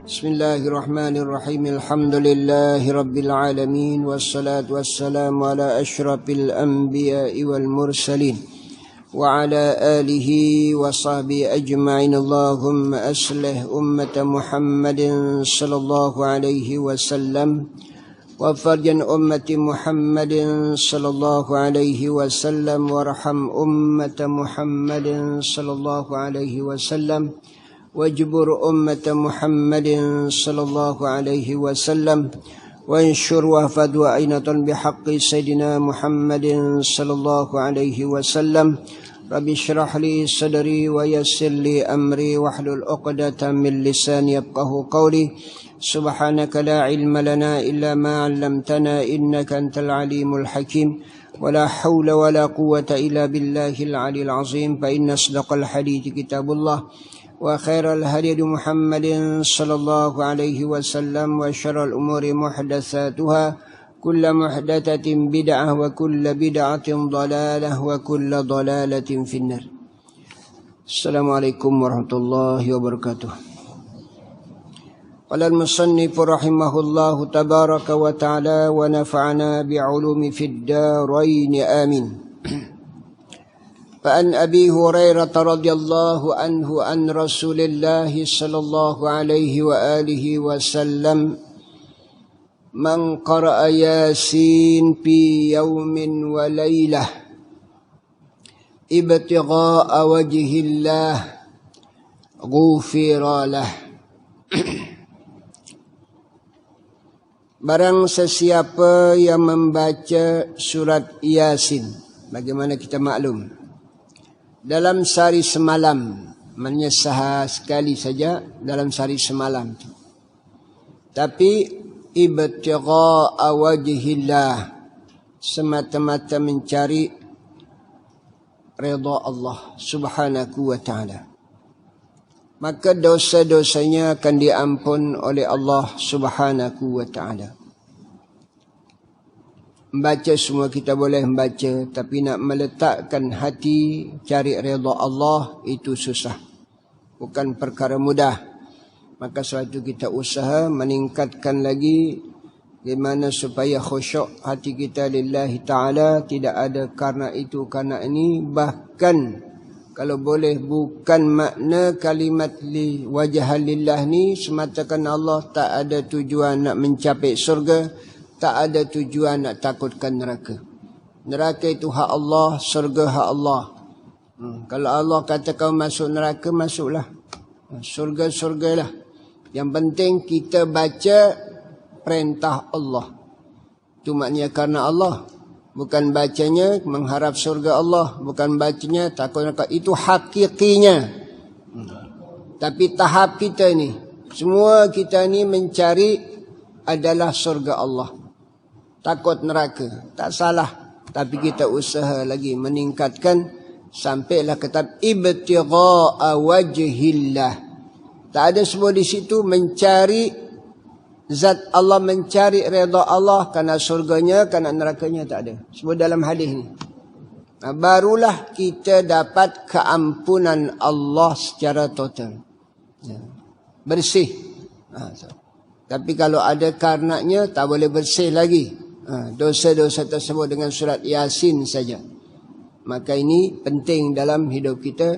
Bismillahirrahmanirrahim. Alhamdulillahi rabbil alamin wassalatu wassalamu ala asyrafil anbiya'i wal mursalin wa ala alihi wa sahbihi ajma'in. Allahumma aslih ummata Muhammadin sallallahu alaihi wasallam wa farjan ummati Muhammadin sallallahu alaihi wasallam warham ummata Muhammadin sallallahu alaihi wasallam wajbur ummata Muhammadin sallallahu alaihi wasallam وانشر وفد وعينة بحق سيدنا محمد صلى الله عليه وسلم رب اشرح لي صدري ويسر لي أمري واحلل عقدة من لساني يفقهوا قولي سبحانك لا علم لنا إلا ما علمتنا إنك أنت العليم الحكيم ولا حول ولا قوة إلا بالله العلي العظيم فإن أصدق الحديث كتاب الله وخير الهدي محمد صلى الله عليه وسلم وشر الأمور محدثاتها كل محدثة بدعة وكل بدعة ضلالة وكل ضلالة في النار. السلام عليكم ورحمة الله وبركاته. قال المصنف رحمه الله تبارك وتعالى ونفعنا بعلوم في الدارين آمين. فعن أبي هريرة رضي الله عنه عن رسول الله صلى الله عليه وآله وسلم من قرأ ياسين في يوم وليلة ابتغاء وجه الله غفر له. Barang sesiapa yang membaca surat Yasin, bagaimana kita maklum, dalam sehari semalam, maknanya sekali saja dalam sehari semalam. Tapi ibtigha'a wajhillah, semata-mata mencari redha Allah subhanahu wa ta'ala, maka dosa-dosanya akan diampun oleh Allah subhanahu wa ta'ala. Membaca semua kita boleh membaca, tapi nak meletakkan hati cari redha Allah itu susah, bukan perkara mudah. Maka sebab itu kita usaha meningkatkan lagi bagaimana supaya khusyuk hati kita lillahi ta'ala, tidak ada karena itu karena ini. Bahkan kalau boleh bukan makna kalimat li wajah lillah ni semata kerana Allah, tak ada tujuan nak mencapai surga, tak ada tujuan nak takutkan neraka. Neraka itu hak Allah, surga hak Allah. Kalau Allah kata kau masuk neraka, masuklah. Surga-surgalah. Yang penting kita baca perintah Allah. Itu maknanya karena Allah. Bukan bacanya mengharap surga Allah. Bukan bacanya takut neraka. Itu hakikinya. Tapi tahap kita ni, semua kita ni mencari adalah surga Allah. Takut neraka, tak salah. Tapi kita usaha lagi meningkatkan sampailah ke tahap ibtigha'a wajhillah. Tak ada semua di situ mencari zat Allah, mencari redha Allah, kerana surganya, kerana nerakanya, tak ada. Semua dalam hadis ni. Barulah kita dapat keampunan Allah secara total. Bersih. Tapi kalau ada karenanya, tak boleh bersih lagi. Dosa-dosa tersebut dengan surat Yasin saja. Maka ini penting dalam hidup kita.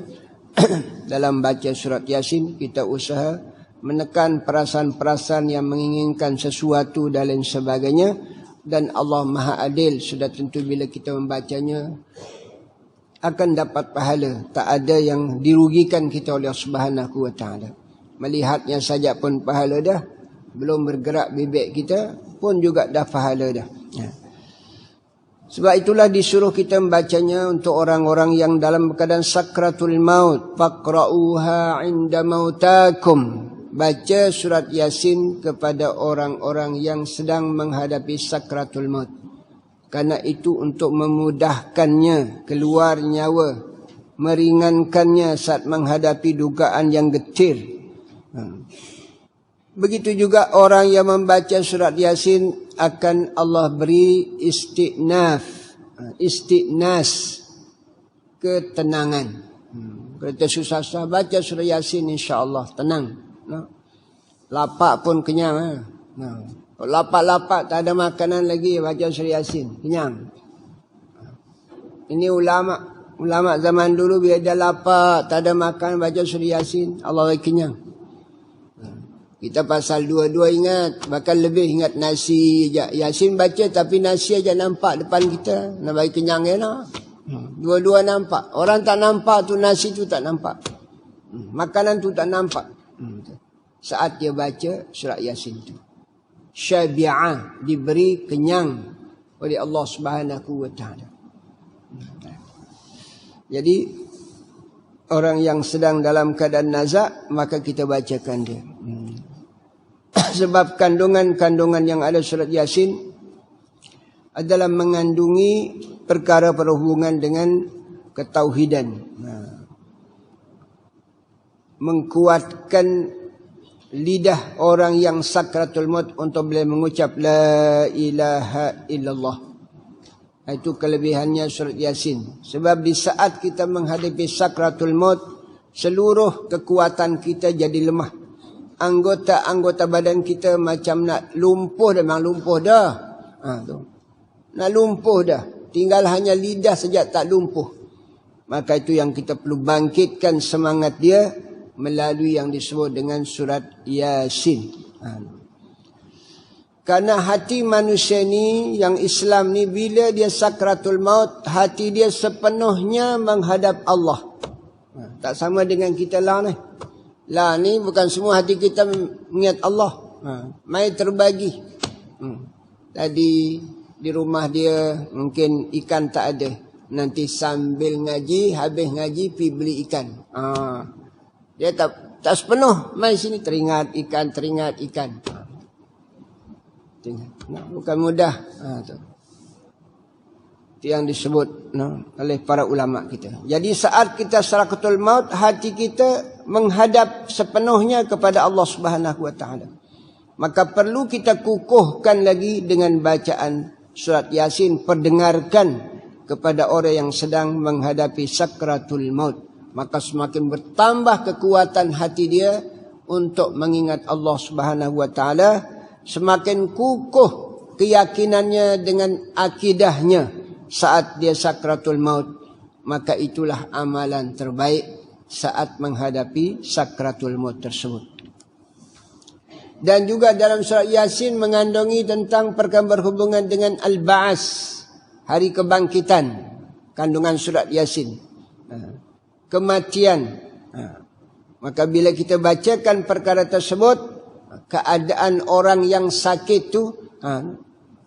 Dalam baca surat Yasin, kita usaha menekan perasaan-perasaan yang menginginkan sesuatu dan lain sebagainya. Dan Allah Maha Adil, sudah tentu bila kita membacanya akan dapat pahala. Tak ada yang dirugikan kita oleh Allah Subhanahu wa ta'ala. Melihatnya saja pun pahala dah. Belum bergerak bibik kita pun juga dah pahala dah. Sebab itulah disuruh kita membacanya untuk orang-orang yang dalam keadaan sakratul maut. Faqra'uha 'inda mautakum. Baca surat Yasin kepada orang-orang yang sedang menghadapi sakratul maut. Karena itu untuk memudahkannya keluar nyawa, meringankannya saat menghadapi dugaan yang getir. Begitu juga orang yang membaca surat Yasin akan Allah beri istiqnas, ketenangan. Kalau kita susah-susah baca surah Yasin, insya-Allah tenang. Lapak pun kenyang. Lapak-lapak tak ada makanan lagi, baca surah Yasin, kenyang. Ini ulama zaman dulu bila dia lapar, tak ada makan, baca surah Yasin, Allah bagi kenyang. Kita pasal dua-dua ingat, bahkan lebih ingat nasi je. Yasin baca tapi nasi aja nampak depan kita, nak bagi kenyang enak. Dua-dua nampak. Orang tak nampak tu, nasi tu tak nampak. Makanan tu tak nampak. Saat dia baca surah Yasin tu, syabi'ah, diberi kenyang oleh Allah Subhanahu wa taala. Jadi orang yang sedang dalam keadaan nazak, maka kita bacakan dia. Sebab kandungan-kandungan yang ada surat Yasin adalah mengandungi perkara berhubungan dengan ketauhidan, mengkuatkan lidah orang yang sakratul maut untuk boleh mengucap la ilaha illallah. Itu kelebihannya surat Yasin. Sebab di saat kita menghadapi sakratul maut, seluruh kekuatan kita jadi lemah. Anggota-anggota badan kita macam nak lumpuh dah. Memang lumpuh dah. Nak lumpuh dah. Tinggal hanya lidah saja tak lumpuh. Maka itu yang kita perlu bangkitkan semangat dia melalui yang disebut dengan surat Yasin. Karena hati manusia ni, yang Islam ni, bila dia sakratul maut, hati dia sepenuhnya menghadap Allah. Tak sama dengan kita lah ni. Lah ni bukan semua hati kita mengingat Allah. Mai terbagi. Tadi di rumah dia mungkin ikan tak ada. Nanti sambil ngaji, habis ngaji pergi beli ikan. Dia tak sepenuh mai sini teringat ikan. Bukan mudah. Itu yang disebut oleh para ulama kita. Jadi saat kita sakratul maut, hati kita menghadap sepenuhnya kepada Allah Subhanahu wa taala. Maka perlu kita kukuhkan lagi dengan bacaan surat Yasin, perdengarkan kepada orang yang sedang menghadapi sakratul maut. Maka semakin bertambah kekuatan hati dia untuk mengingat Allah Subhanahu wa taala, semakin kukuh keyakinannya dengan akidahnya saat dia sakratul maut. Maka itulah amalan terbaik saat menghadapi sakratul maut tersebut. Dan juga dalam surat Yasin mengandungi tentang perkara berhubungan dengan al-ba'as, hari kebangkitan. Kandungan surat Yasin, kematian. Maka bila kita bacakan perkara tersebut, keadaan orang yang sakit tu,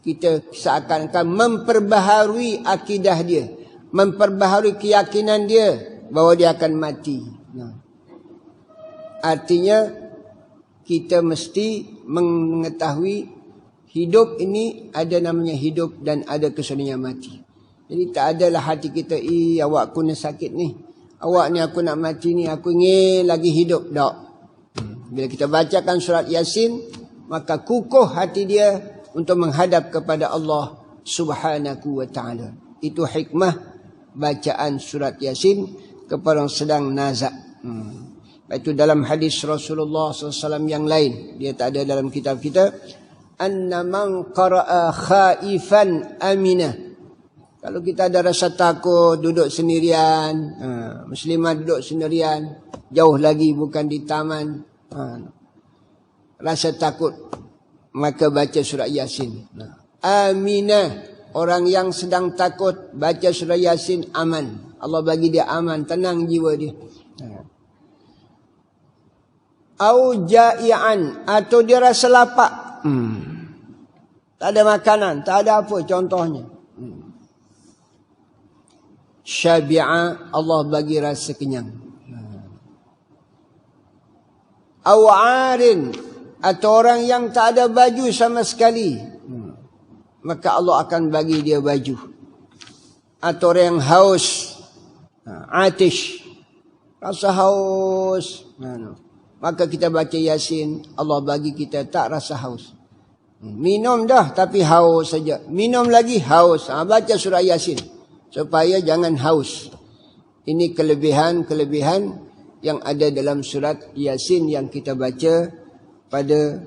kita seakan-akan memperbaharui akidah dia, memperbaharui keyakinan dia bahawa dia akan mati. Artinya kita mesti mengetahui hidup ini ada namanya hidup dan ada kesudahannya mati. Jadi tak adalah hati kita, awak aku ni sakit ni, awak ni aku nak mati ni, aku ingin lagi hidup. Tak. Bila kita bacakan surat Yasin, maka kukuh hati dia untuk menghadap kepada Allah Subhanahu wa taala. Itu hikmah bacaan surat Yasin kepada orang sedang nazak. Itu dalam hadis Rasulullah SAW yang lain, dia tak ada dalam kitab kita. Anna man qara'a khaifan amina. Kalau kita ada rasa takut, duduk sendirian, muslimah duduk sendirian, jauh lagi bukan di taman, rasa takut, maka baca surah Yasin. Aminah, orang yang sedang takut baca surah Yasin, aman. Allah bagi dia aman, tenang jiwa dia. Au ja'ian, atau dia rasa lapar, tak ada makanan, tak ada apa, contohnya. Syabi'a, Allah bagi rasa kenyang. Au arin, atau orang yang tak ada baju sama sekali, maka Allah akan bagi dia baju. Atau orang yang haus, atish, rasa haus, maka kita baca Yasin, Allah bagi kita tak rasa haus. Minum dah tapi haus saja, minum lagi haus, baca surah Yasin supaya jangan haus. Ini kelebihan-kelebihan yang ada dalam surat Yasin yang kita baca pada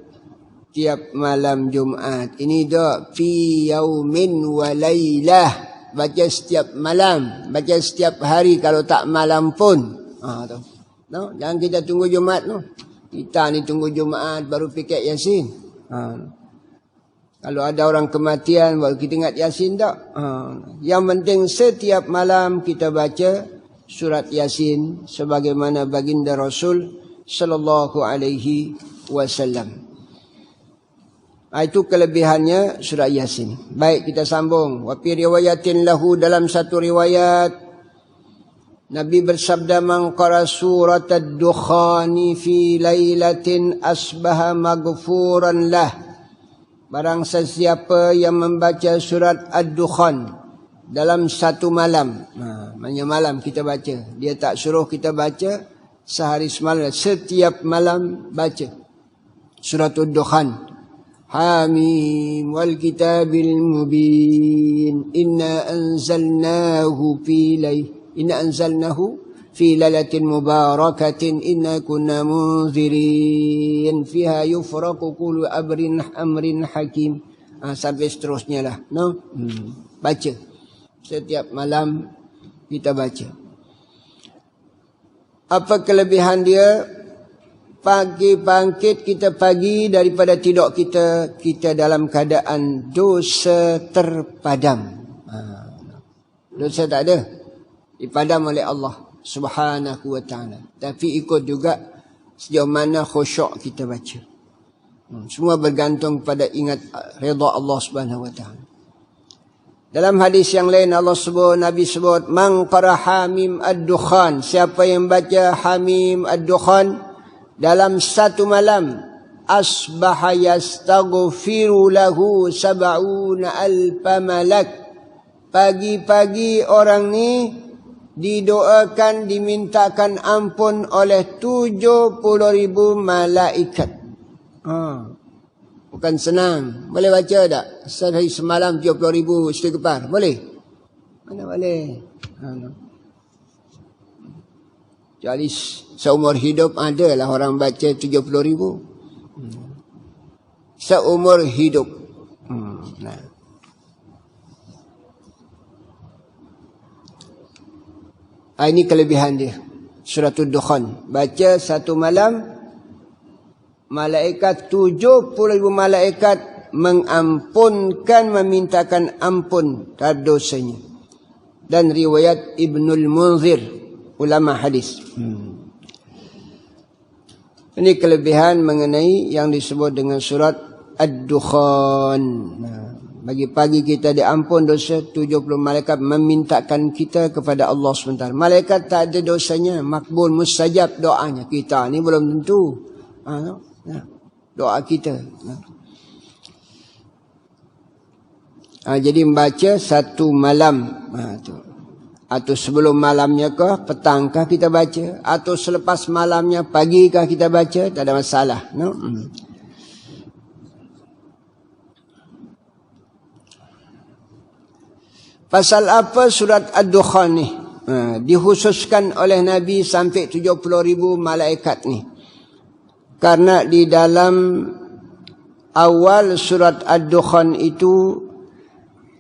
tiap malam Jumaat. Ini doa fi yaumin wa lailah. Baca setiap malam, baca setiap hari, kalau tak malam pun. Tu. No? Jangan kita tunggu Jumaat no. Kita ni tunggu Jumaat baru fikir Yasin. Kalau ada orang kematian baru kita ingat Yasin tak? Yang penting setiap malam kita baca surat Yasin sebagaimana baginda Rasul sallallahu alaihi wasallam. Itu kelebihannya surat Yasin. Baik, kita sambung. Wa fi riwayatin lahu, dalam satu riwayat Nabi bersabda, man qara surat ad-dukhani fi lailatin asbaha maghfuran lah. Barang sesiapa yang membaca surat ad-dukhan dalam satu malam. Maknanya malam kita baca. Dia tak suruh kita baca sehari semalam. Setiap malam baca surat ad-dukhan. Hamim wal kitabil mubin. Inna anzalnahu fi lailatin mubarakatin inna kunna munzirin fiha yufraqu kullu amrin hakim. Sampai seterusnya lah. No? Baca. Setiap malam kita baca. Apa kelebihan dia? Pagi bangkit kita pagi daripada tidur kita dalam keadaan dosa terpadam. Dosa tak ada. Dipadam oleh Allah Subhanahu wa ta'ala. Tapi ikut juga sejauh mana khusyuk kita baca. Semua bergantung pada ingat redha Allah Subhanahu wa ta'ala. Dalam hadis yang lain Nabi sebut, man qara hamim ad-dukhan, siapa yang baca hamim ad-dukhan dalam satu malam, asbaha yastaghfiru lahu 70,000 malak. Pagi-pagi orang ni didoakan, dimintakan ampun oleh 70,000 malaikat. Bukan senang. Boleh baca tak? Sehari semalam 70,000 istighfar. Boleh? Mana boleh? Jadi seumur hidup adalah orang baca 70,000. Seumur hidup. Ini kelebihan dia. Suratul Dukhan. Baca satu malam, malaikat 70,000 malaikat mengampunkan, memintakan ampun terhadap dosanya. Dan riwayat Ibnul Munzir, ulama hadis. Ini kelebihan mengenai yang disebut dengan surat Ad-Dukhan. Bagi pagi kita diampun dosa, 70 malaikat memintakan kita kepada Allah SWT. Malaikat tak ada dosanya, makbul, mustajab doanya. Kita ni belum tentu. Doa kita. Jadi membaca satu malam. Atau sebelum malamnya kah, petangkah kita baca. Atau selepas malamnya, pagikah kita baca. Tak ada masalah. No? Pasal apa surat Ad-Dukhan ni? Dikhususkan oleh Nabi sampai 70,000 malaikat ni. Karena di dalam awal surat Ad-Dukhan itu,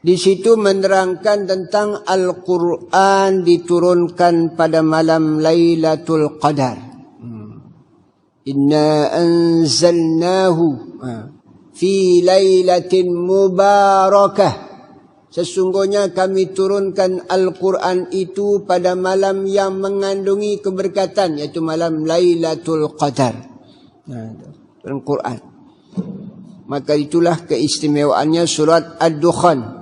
di situ menerangkan tentang Al-Quran diturunkan pada malam Lailatul Qadar. Inna anzalnahu fi lailatin mubarakah. Sesungguhnya kami turunkan Al-Quran itu pada malam yang mengandungi keberkatan, iaitu malam Lailatul Qadar. Al-Quran. Maka itulah keistimewaannya surat Ad-Dukhan.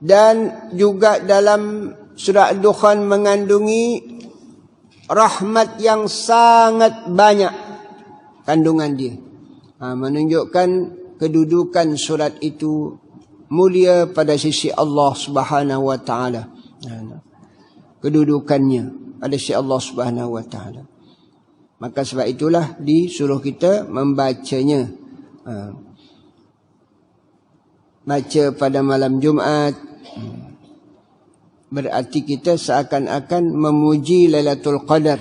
Dan juga dalam surat Ad-Dukhan mengandungi rahmat yang sangat banyak kandungan dia. Menunjukkan kedudukan surat itu mulia pada sisi Allah Subhanahu wa ta'ala. Kedudukannya pada sisi Allah Subhanahu wa ta'ala. Maka sebab itulah disuruh kita membacanya. Baca pada malam Jumaat. Berarti kita seakan-akan memuji Lailatul Qadar.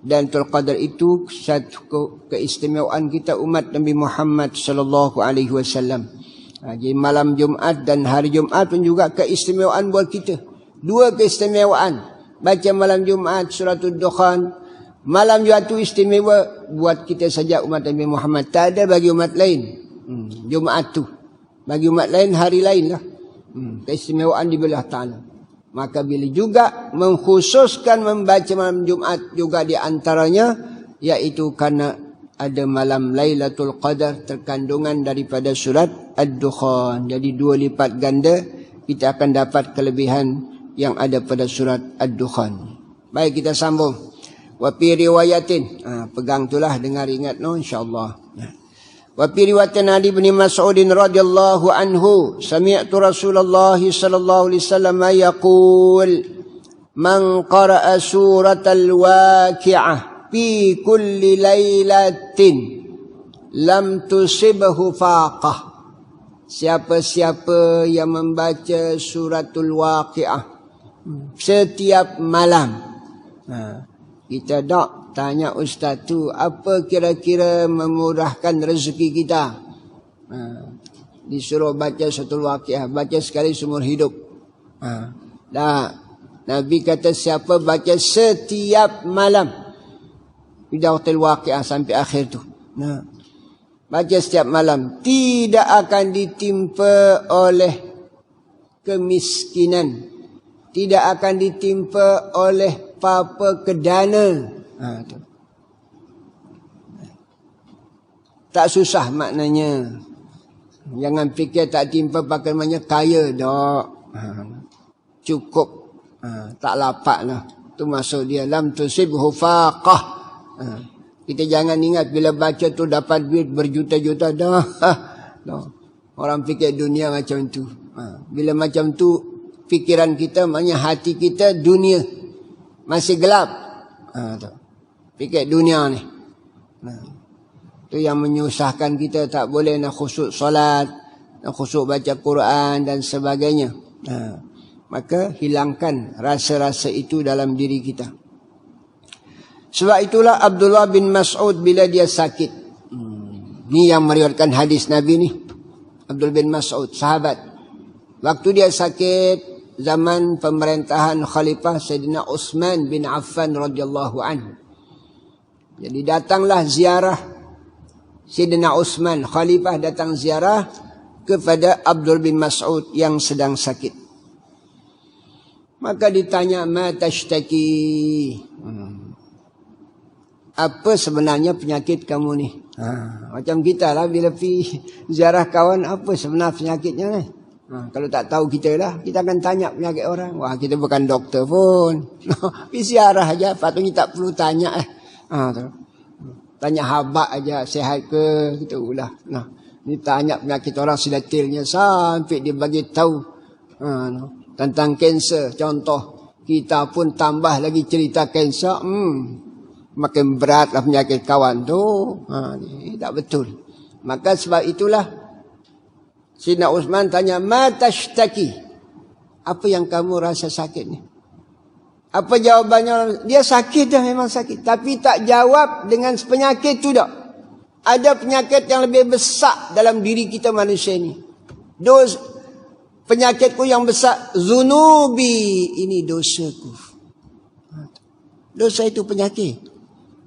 Dan Lailatul Qadar itu satu keistimewaan kita umat Nabi Muhammad sallallahu alaihi wasallam. Jadi malam Jumaat dan hari Jumaat pun juga keistimewaan buat kita. Dua keistimewaan. Baca malam Jumaat suratul Dukhan. Malam Jumaat itu istimewa buat kita saja umat Nabi Muhammad. Tak ada bagi umat lain. Jumaat tu. Bagi umat lain hari lain lah. Keistimewaan dibelah ta'ala. Maka bila juga mengkhususkan membaca malam Jumaat juga di antaranya, iaitu karena ada malam Lailatul Qadar terkandungan daripada surat Ad-Dukhan. Jadi 2 lipat ganda kita akan dapat kelebihan yang ada pada surat Ad-Dukhan. Baik, kita sambung. Wa fi riwayatin. Pegang itulah, dengar ingat no insya-Allah. Wa fi riwayatin Ali bin Mas'ud radhiyallahu anhu, sami'tu Rasulullah sallallahu alaihi wasallam yaqul, man qara'a suratal waqi'ah fi kulli lailatin lam tusibhu faqah. Siapa-siapa yang membaca suratul waqi'ah setiap malam. Kita tak tanya ustaz tu, apa kira-kira memurahkan rezeki kita? Disuruh baca suratul waqi'ah, baca sekali seumur hidup. Nabi kata siapa baca setiap malam suratul waqi'ah sampai akhir tu. Baca setiap malam, tidak akan ditimpa oleh kemiskinan, tidak akan ditimpa oleh apa kedana. Tak susah maknanya. Jangan fikir tak timpa pakai maknanya kaya dak. Cukup. Tak lapak lah. Tu maksud dia lam tusibhu faqah. Kita jangan ingat bila baca tu dapat duit berjuta-juta dah. Orang fikir dunia macam tu. Bila macam tu fikiran kita, maknanya hati kita dunia masih gelap. Fikir dunia ni. Tu yang menyusahkan kita, tak boleh nak khusyuk solat, nak khusyuk baca Quran dan sebagainya. Maka hilangkan rasa-rasa itu dalam diri kita. Sebab itulah Abdullah bin Mas'ud bila dia sakit. Ni yang meriwayatkan hadis Nabi ni. Abdullah bin Mas'ud, sahabat. Waktu dia sakit, zaman pemerintahan Khalifah Sayyidina Uthman bin Affan radhiyallahu anhu. Jadi datanglah ziarah Sayyidina Uthman, Khalifah datang ziarah kepada Abdul bin Mas'ud yang sedang sakit. Maka ditanya, ma tashtaki? Apa sebenarnya penyakit kamu ni? Macam kita lah bila pergi ziarah kawan, apa sebenarnya penyakitnya ni? Kalau tak tahu kita lah, kita akan tanya penyakit orang. Wah, kita bukan doktor pun. Pergi ziarah aja, patutnya tak perlu tanya. Tanya habak aja, sehat ke? Kita ulah. Ni tanya penyakit orang sedetilnya sampai dia bagi tahu tentang kanser. Contoh, kita pun tambah lagi cerita kanser. Makin beratlah penyakit kawan tu. Ini tak betul. Maka sebab itulah Sayyidina Uthman tanya, ma tashtaki? Apa yang kamu rasa sakit ni? Apa jawabannya? Dia sakit dah, memang sakit. Tapi tak jawab dengan penyakit tu dah. Ada penyakit yang lebih besar dalam diri kita manusia ni. Penyakitku yang besar, zunubi, ini dosaku. Dosa itu penyakit.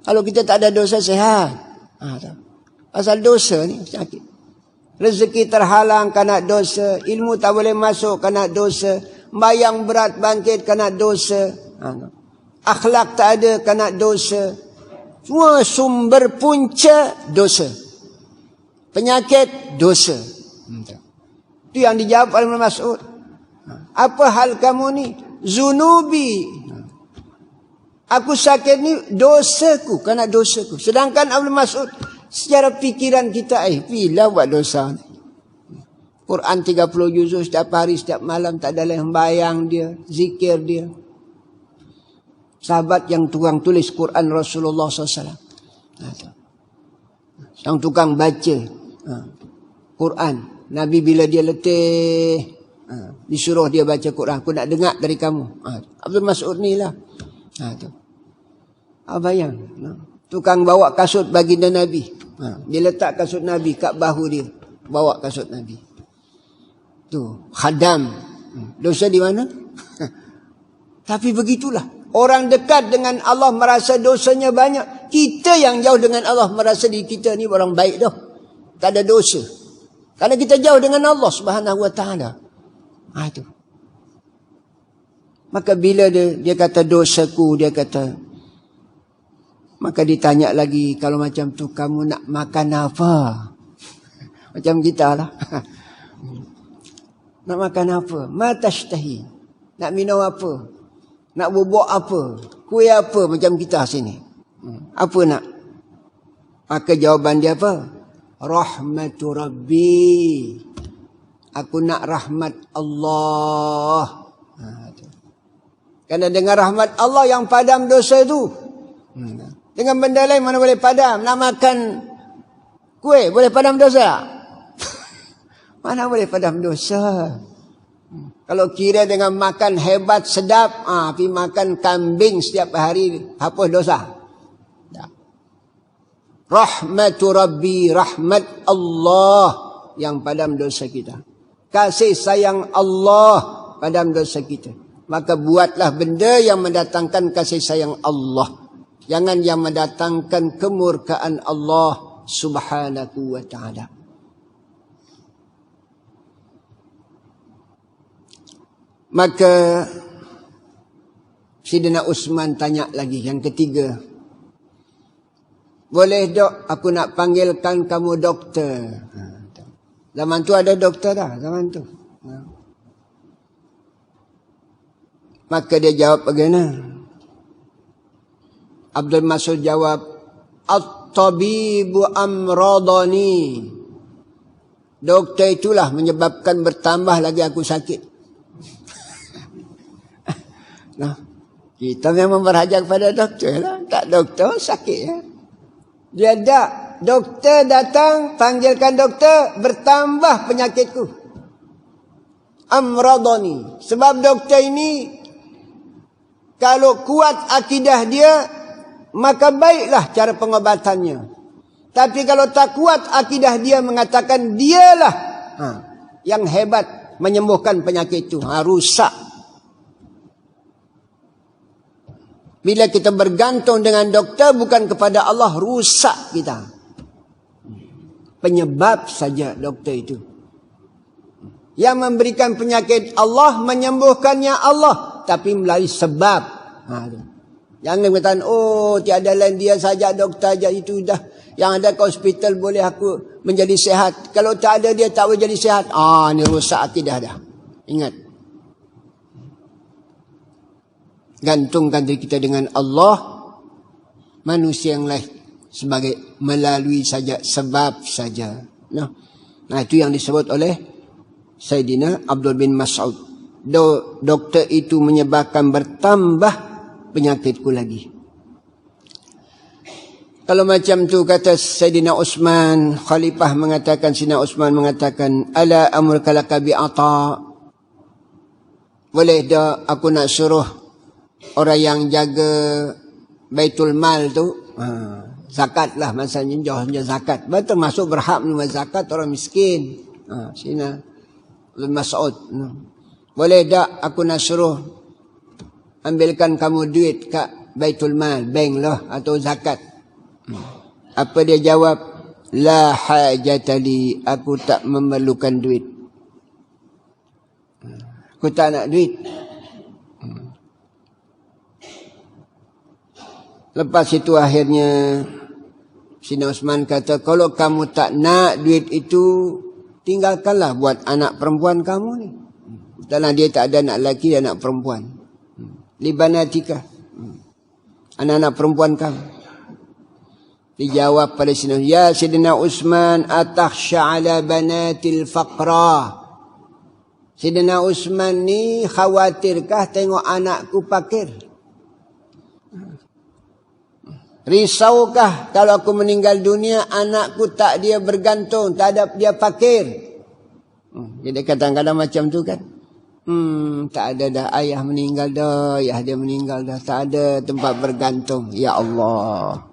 Kalau kita tak ada dosa, sehat. Asal dosa ni penyakit. Rezeki terhalang kerana dosa. Ilmu tak boleh masuk kerana dosa. Bayang berat bangkit kerana dosa. Akhlak tak ada kerana dosa. Semua sumber punca dosa. Penyakit dosa. Itu yang dijawab oleh Ibn Mas'ud. Apa hal kamu ni? Zunubi. Aku sakit ni dosaku, kerana dosaku. Sedangkan Ibn Mas'ud, secara fikiran kita, bila buat dosa ni? Quran 30 juzuk setiap hari, setiap malam, tak ada lain bayang dia, zikir dia. Sahabat yang tukang tulis Quran Rasulullah SAW. Yang tukang baca Quran. Nabi bila dia letih, disuruh dia baca Quran. Aku nak dengar dari kamu. Abdul Mas'ud ni lah. Bayang. Tukang bawa kasut baginda Nabi. Dia letak kasut Nabi kat bahu dia. Bawa kasut Nabi. Tu, khadam. Dosa di mana? Tapi begitulah. Orang dekat dengan Allah merasa dosanya banyak. Kita yang jauh dengan Allah merasa diri kita ni orang baik dah. Tak ada dosa. Karena kita jauh dengan Allah Subhanahu Wa Taala. Itu. Maka bila dia kata dosaku, dia kata, maka ditanya lagi, kalau macam tu kamu nak makan apa? Macam kita lah. Nak makan apa? Matashtahi. Nak minum apa? Nak bubuk apa? Kuih apa? Macam kita sini. Apa nak? Maka jawaban dia apa? Rahmatu Rabbi. Aku nak rahmat Allah. Kerana dengan rahmat Allah yang padam dosa itu. Dengan benda lain mana boleh padam? Nak makan kuih boleh padam dosa? Mana boleh padam dosa? Kalau kira dengan makan hebat sedap, pergi makan kambing setiap hari, hapus dosa. Rahmatu Rabbi, rahmat Allah yang padam dosa kita. Kasih sayang Allah padam dosa kita. Maka buatlah benda yang mendatangkan kasih sayang Allah. Jangan yang mendatangkan kemurkaan Allah Subhanahu wa ta'ala. Maka Sayyidina Uthman tanya lagi yang ketiga. Boleh dok aku nak panggilkan kamu doktor? Zaman tu ada doktor dah, zaman tu. Maka dia jawab bagaimana? Abdul Mas'ud jawab, At-tabibu amradani. Doktor itulah menyebabkan bertambah lagi aku sakit. Nah, kita memang berhajat kepada doktor lah. Tak doktor sakit ya. Dia tak. Doktor datang, panggilkan doktor, bertambah penyakitku. Amradani. Sebab doktor ini, kalau kuat akidah dia, maka baiklah cara pengobatannya. Tapi kalau tak kuat akidah dia, mengatakan dialah yang hebat menyembuhkan penyakit itu. Rusak. Bila kita bergantung dengan doktor bukan kepada Allah, rusak kita. Penyebab saja doktor itu. Yang memberikan penyakit Allah, menyembuhkannya Allah. Tapi melalui sebab. Jangan katakan, oh tiada lain dia saja doktor saja itu dah. Yang ada ke hospital boleh aku menjadi sihat. Kalau tak ada dia tak boleh jadi sihat. Ini rusak akidah dah. Ingat. Gantungkan diri kita dengan Allah, manusia yang lain sebagai melalui saja, sebab saja. Nah itu yang disebut oleh Sayyidina Abdul bin Mas'ud. Doktor itu menyebabkan bertambah penyakitku lagi. Kalau macam tu kata Sayyidina Uthman, Khalifah mengatakan, Sayyidina Uthman mengatakan, Ala amruka laka bi'ata. Boleh dah aku nak suruh orang yang jaga Baitul Mal tu, zakat lah masanya, jauhnya zakat. Betul masuk berhak menerima zakat orang miskin. Sini Ibn Mas'ud. Boleh tak aku nak suruh ambilkan kamu duit kat Baitul Mal, bank lah atau zakat. Apa dia jawab? La hajatali, aku tak memerlukan duit. Aku tak nak duit. Lepas itu akhirnya Sayyidina Uthman kata, kalau kamu tak nak duit itu, tinggalkanlah buat anak perempuan kamu ni. Dalam dia tak ada anak lelaki dan anak perempuan. Libanatika. Anak-anak perempuan kamu. Dijawab pada Sayyidina, ya Sayyidina Uthman, atakhsha ala banatil faqra. Sayyidina Uthman ni khawatirkah tengok anakku fakir? Risaukah kalau aku meninggal dunia, anakku tak dia bergantung, tak ada dia fakir? Jadi kadang-kadang macam tu kan. Tak ada dah, ayah meninggal dah, ayah dia meninggal dah, tak ada tempat bergantung. Ya Allah,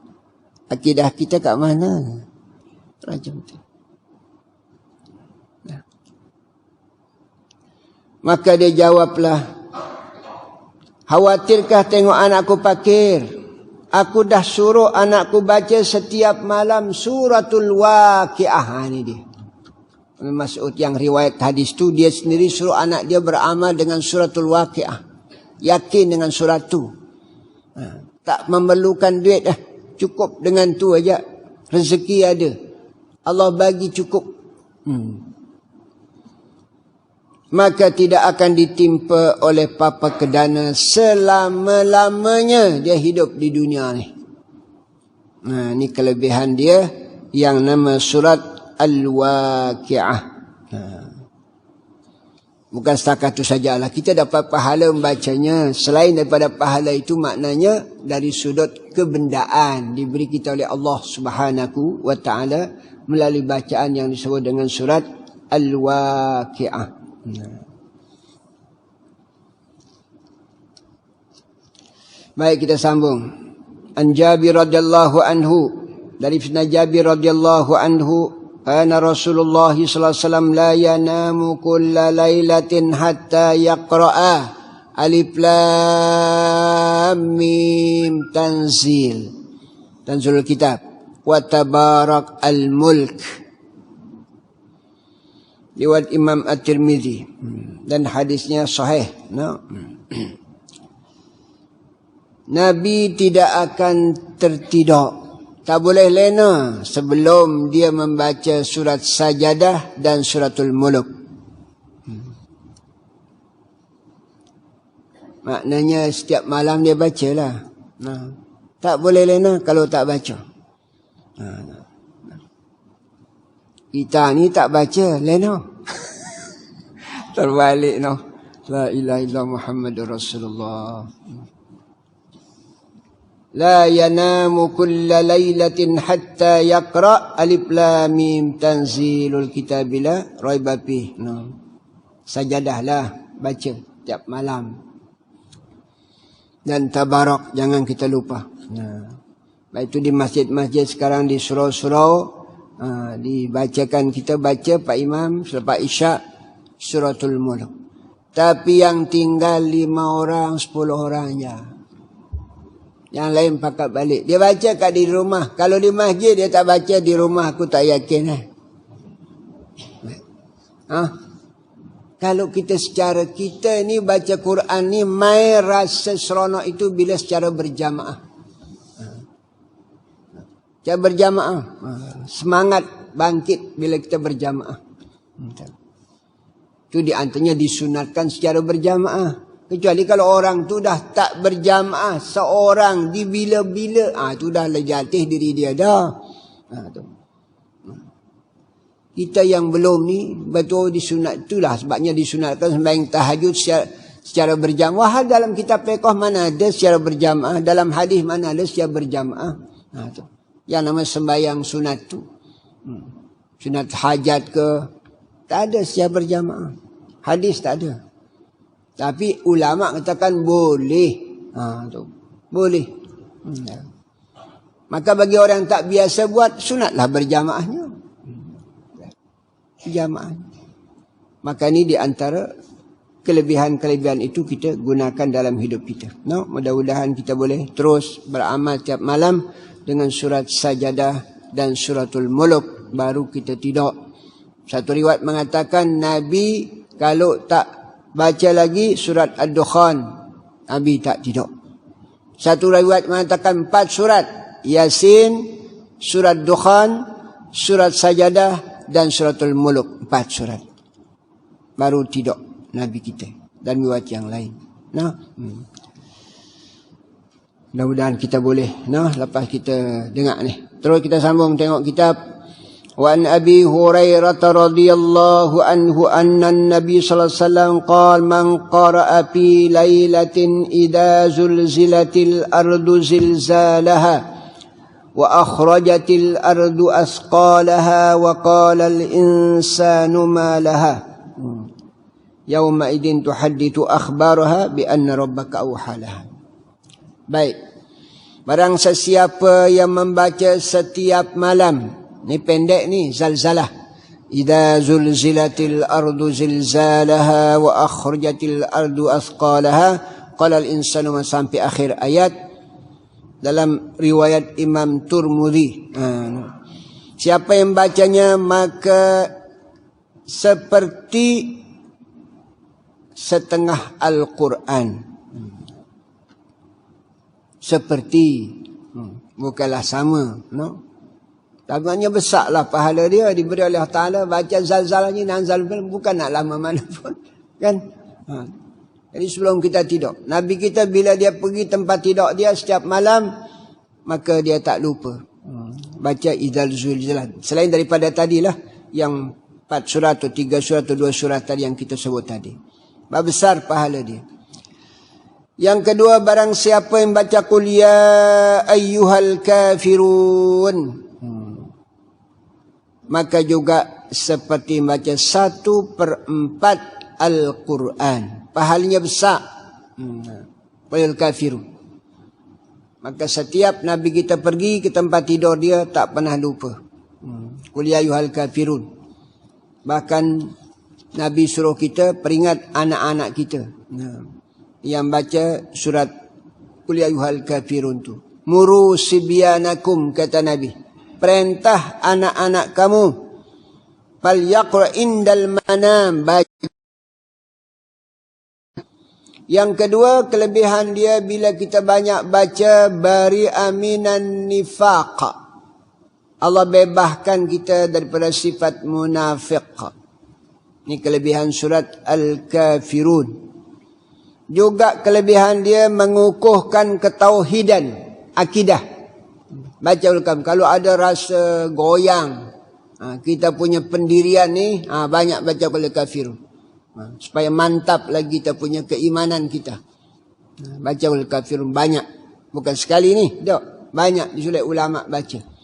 akidah kita kat mana? Macam tu. Maka dia jawablah, khawatirkah tengok anakku fakir? Aku dah suruh anakku baca setiap malam suratul Waqiah. Ini dia. Mas'ud yang riwayat hadis tu, dia sendiri suruh anak dia beramal dengan suratul Waqiah. Yakin dengan surat tu. Tak memerlukan duit dah. Cukup dengan tu aja. Rezeki ada. Allah bagi cukup. Maka tidak akan ditimpa oleh papa kedana selama-lamanya dia hidup di dunia ni. Ni kelebihan dia yang nama surat Al-Waqiah. Bukan setakat itu sajalah. Kita dapat pahala membacanya. Selain daripada pahala itu, maknanya dari sudut kebendaan diberi kita oleh Allah Subhanahu wa ta'ala melalui bacaan yang disebut dengan surat Al-Waqiah. Baik, kita sambung. An Jabir radhiyallahu anhu, dari Jabir radhiyallahu anhu, ana Rasulullah sallallahu alaihi wasallam la yanamu kulla lailatin hatta yaqra'a alif lam mim tanzilul kitab wa tabarak al mulk. Riwayat Imam At-Tirmidzi dan hadisnya sahih. Nabi tidak akan tertidur, tak boleh lena sebelum dia membaca surat Sajadah dan suratul Mulk. Maknanya setiap malam dia bacalah. Tak boleh lena kalau tak baca. Kita ni tak baca, lena. Terbalik no. La ilaha illallah Muhammadur Rasulullah. La yanamu kulla lailatin hatta yaqra alif lam mim tanzilul kitab la raiba fih. Sajadahlah baca tiap malam. Dan tabarak jangan kita lupa. Baik itu di masjid-masjid sekarang, di surau-surau dibacakan, kita baca Pak Imam selepas Isyak suratul Mulk. Tapi yang tinggal 5 orang 10 orang je. Yang lain pakat balik. Dia baca kat di rumah. Kalau di masjid dia tak baca, di rumah aku tak yakin. Kalau kita secara, kita ni baca Quran ni, mai rasa seronok itu bila secara berjamaah. Secara berjamaah. Semangat bangkit bila kita berjamaah. Itu di antaranya disunatkan secara berjamaah. Kecuali kalau orang tu dah tak berjamaah, seorang di bila-bila, tu dah lejatih diri dia dah. Kita yang belum ni, betul disunat, itulah sebabnya disunatkan sembahyang tahajud secara berjamaah. Dalam kitab fiqh mana ada secara berjamaah, dalam hadis mana ada secara berjamaah. Yang nama sembahyang sunat tu, sunat hajat ke, tak ada secara berjamaah. Hadis tak ada. Tapi ulama katakan boleh. Boleh. Maka bagi orang yang tak biasa buat, sunatlah berjamaahnya. Jamaah. Maka ini di antara kelebihan-kelebihan itu kita gunakan dalam hidup kita. Mudah-mudahan kita boleh terus beramal tiap malam dengan surat Sajadah dan suratul Mulk, baru kita tidur. Satu riwayat mengatakan Nabi kalau tak baca lagi surat Ad-Dukhan, Nabi tak tidur. Satu riwayat mengatakan 4 surat. Yasin, surat Dukhan, surat Sajadah dan suratul Mulk. 4 surat. Baru tidur Nabi kita. Dan riwayat yang lain. Mudah-mudahan kita boleh. Lepas kita dengar ni. Terus kita sambung tengok kitab. وعن أبي هريرة رضي الله عنه أن النبي صلى الله عليه وسلم قال من قرأ في ليلة إذا زلزلت الأرض زلزالها وأخرجت الأرض أثقالها وقال الإنسان ما لها. Yauma idin tuhaddithu akhbaraha bi anna rabbaka awhalaha. Baik. Barang sesiapa yang membaca setiap malam. Ni pendek ni, zalzalah. Idza zulzilatil ardu zilzalaha wa akhrajatil ardu athqalaha qala al insanu sampai akhir ayat dalam riwayat Imam Tirmidzi. Siapa yang bacanya maka seperti setengah Al-Quran. Seperti, bukanlah sama, no? Tampaknya besarlah pahala dia diberi oleh Allah Ta'ala. Baca zalzalah ni, nazal bukan nak lama mana pun, kan? Jadi sebelum kita tidur, Nabi kita bila dia pergi tempat tidur dia setiap malam, maka dia tak lupa baca idzal zulzilat. Selain daripada tadilah yang 4 surat atau 3 surat atau 2 surat tadi yang kita sebut tadi. Besar pahala dia. Yang kedua, barang siapa yang baca qul ya ayyuhal kafirun, maka juga seperti baca 1/4 Al-Quran. Pahalanya besar. Qul kafirun. Maka setiap Nabi kita pergi ke tempat tidur dia tak pernah lupa. Qul ya ayyuhal kafirun. Bahkan Nabi suruh kita peringat anak-anak kita yang baca surat Qul ya ayyuhal kafirun tu. Muru sibyanakum, kata Nabi. Perintah anak-anak kamu. Fal yaqra indal manam. Yang kedua, kelebihan dia bila kita banyak baca bari aminan nifaq. Allah bebaskan kita daripada sifat munafiq. Ini kelebihan surat Al-Kafirun. Juga kelebihan dia mengukuhkan ketauhidan, akidah. Baca ulkam. Kalau ada rasa goyang, kita punya pendirian ni, banyak baca Al-Kafirun. Supaya mantap lagi kita punya keimanan kita. Baca Al-Kafirun banyak. Bukan sekali ni, tak. Banyak disulit ulama baca.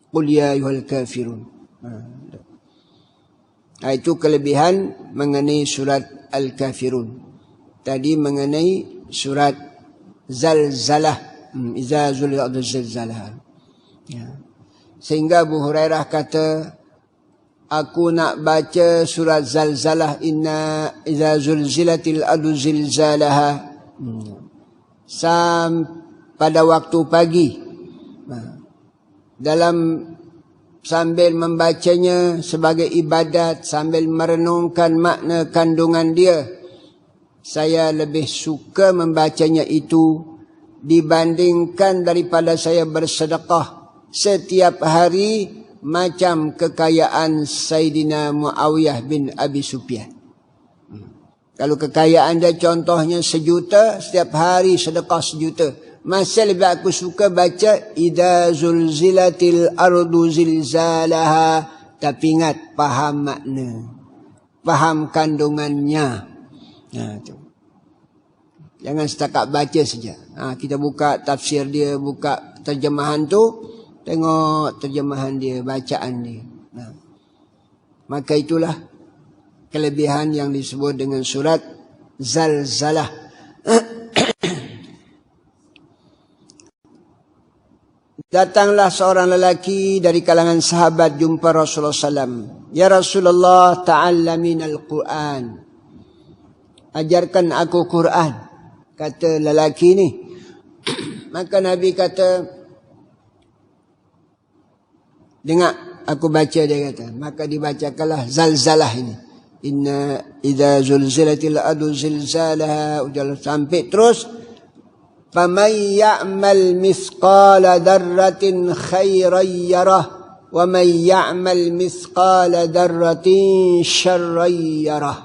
Qul ya ayyuhal kafirun. Itu kelebihan mengenai surat Al-Kafirun. Tadi mengenai surat Zalzalah. Iza zulzilatil zilzalah. Sehingga Abu Hurairah kata, aku nak baca surat Zalzalah, inna iza zulzilatil ardu zilzalaha, pada waktu pagi. Sambil membacanya sebagai ibadat, sambil merenungkan makna kandungan dia, saya lebih suka membacanya itu dibandingkan daripada saya bersedekah setiap hari macam kekayaan Sayyidina Muawiyah bin Abi Sufyan. Kalau kekayaan dia contohnya 1 juta, setiap hari sedekah 1 juta. Masih lebih aku suka baca idza zulzilatil ardu zilzalaha. Tapi ingat, faham makna, faham kandungannya. Tu. Jangan setakat baca saja. Kita buka tafsir dia, buka terjemahan tu, tengok terjemahan dia, bacaan dia. Maka itulah kelebihan yang disebut dengan surat Zalzalah. Datanglah seorang lelaki dari kalangan sahabat jumpa Rasulullah SAW. Ya Rasulullah, ta'allaminal Quran. Ajarkan aku Quran, kata lelaki ni. Maka Nabi kata, dengar aku baca, dia kata. Maka dibacakanlah Zalzalah ini. Inna idza zulzilatil ardu zilzalaha, sampai terus. فَمَنْ يَعْمَلْ مِثْقَالَ ذَرَّةٍ خَيْرًا يَرَهُ وَمَنْ يَعْمَلْ مِثْقَالَ ذَرَّةٍ شَرًّا يَرَهُ.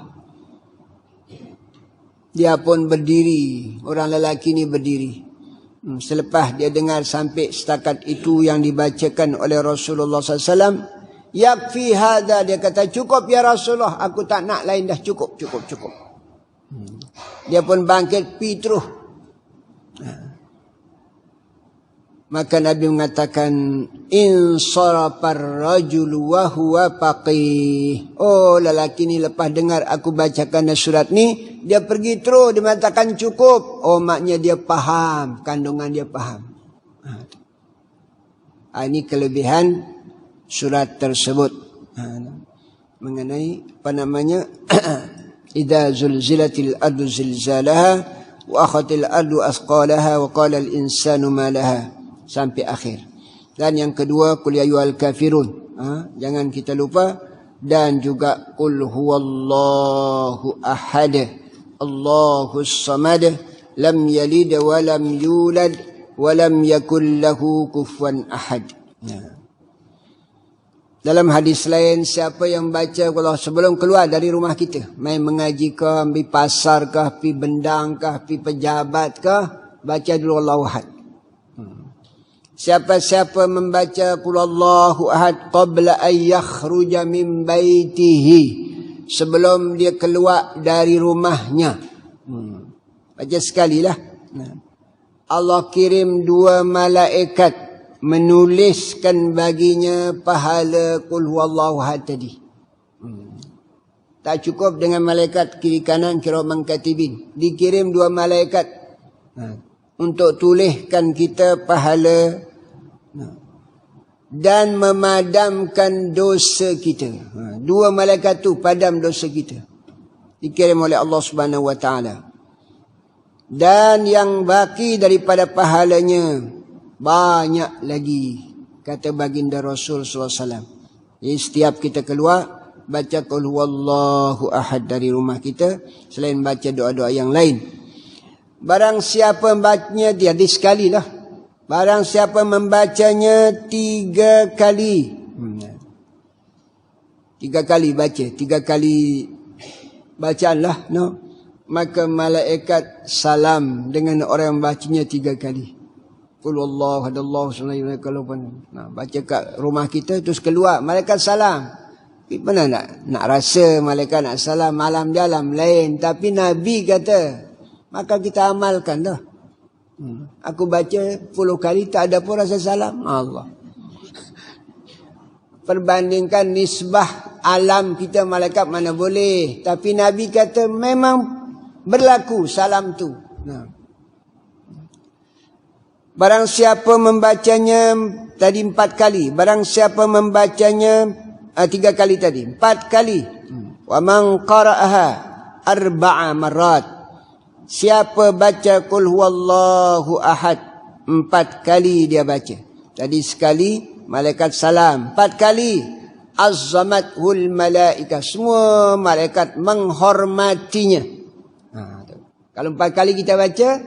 Dia pun berdiri, orang lelaki ni berdiri. Selepas dia dengar sampai setakat itu yang dibacakan oleh Rasulullah SAW, yakfi hadha, dia kata cukup ya Rasulullah, aku tak nak lain dah, cukup. Dia pun bangkit pi terus. Maka Nabi mengatakan, insarafar rajulu wa huwa faqih. Oh, lelaki ni lepas dengar aku bacakan surat ni, dia pergi terus, dia mengatakan cukup. Oh, maknanya dia faham, kandungan dia faham. Ini kelebihan surat tersebut. Mengenai apa namanya? Idza zulzilatil ardu zilzalaha wa akhatil ardu asqalaha wa qala al insanu ma laha, sampai akhir. Dan yang kedua, qul ya ayyuhal kafirun. Jangan kita lupa. Dan juga qul huwallahu ahad, Allahus samad, lam yalid wa lam yulad wa lam yakul lahu kufuwan ahad. Dalam hadis lain, siapa yang baca kalau sebelum keluar dari rumah kita, main mengaji kah, pergi pasar kah, pergi bendang kah, pergi pejabat kah, baca dulu Allahu ahad. Siapa-siapa membaca qul Allahu ahad qabla an yakhruja min baitihi, sebelum dia keluar dari rumahnya. Baca sekali lah. Allah kirim 2 malaikat menuliskan baginya pahala qul huwallahu ahad tadi. Tak cukup dengan malaikat kiri kanan kiraman katibin. Dikirim 2 malaikat untuk tuliskan kita pahala dan memadamkan dosa kita. 2 malaikat tu padam dosa kita. Dikirim oleh Allah Subhanahu wa taala. Dan yang baki daripada pahalanya banyak lagi, kata baginda Rasul sallallahu alaihi wasallam. Jadi setiap kita keluar, baca qul huwallahu ahad dari rumah kita, selain baca doa-doa yang lain. Barang siapa membacanya, dia hadis sekali lah. Barang siapa membacanya 3 kali. 3 kali baca, 3 kali bacaan lah, no? Maka malaikat salam dengan orang yang bacanya 3 kali. Qul wallahu ahad Allahu samad. Kalau baca kat rumah kita terus keluar, malaikat salam. Mana nak rasa malaikat nak salam malam jalan lain, tapi Nabi kata, maka kita amalkan dah. Aku baca 10 kali tak ada pun rasa salam. Allah. Perbandingkan nisbah alam kita malaikat mana boleh, tapi Nabi kata memang berlaku salam tu. Barang siapa membacanya tadi 4 kali, barang siapa membacanya 3 kali tadi, 4 kali. Wa man qara'aha 4 marrat. Siapa baca qul huwallahu ahad 4 kali dia baca. Tadi sekali malaikat salam, 4 kali azzamatul malaikah, semua malaikat menghormatinya. Kalau 4 kali kita baca,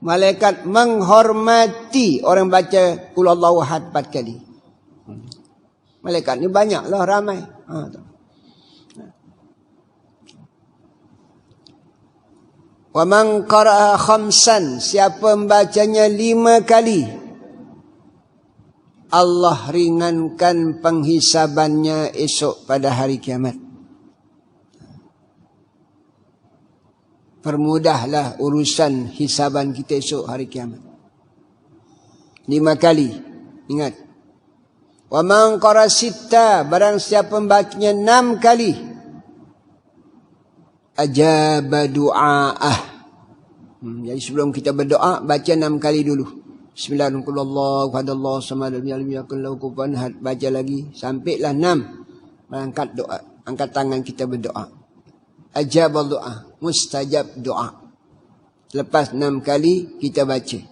malaikat menghormati orang baca qul huwallahu ahad 4 kali. Malaikat ni banyaklah, ramai. Wa man qara'a khamsan, siapa membacanya 5 kali, Allah ringankan penghisabannya esok pada hari kiamat. Permudahlah urusan hisaban kita esok hari kiamat. 5 kali. Ingat. Wa man qara sitta, barang siapa membacanya 6 kali, ajaba du'aah. Jadi sebelum kita berdoa, baca 6 kali dulu. Bismillahirrahmanirrahim. Baca lagi sampailah 6. Angkat doa, angkat tangan kita berdoa. Ajabal doa, mustajab doa. Lepas 6 kali kita baca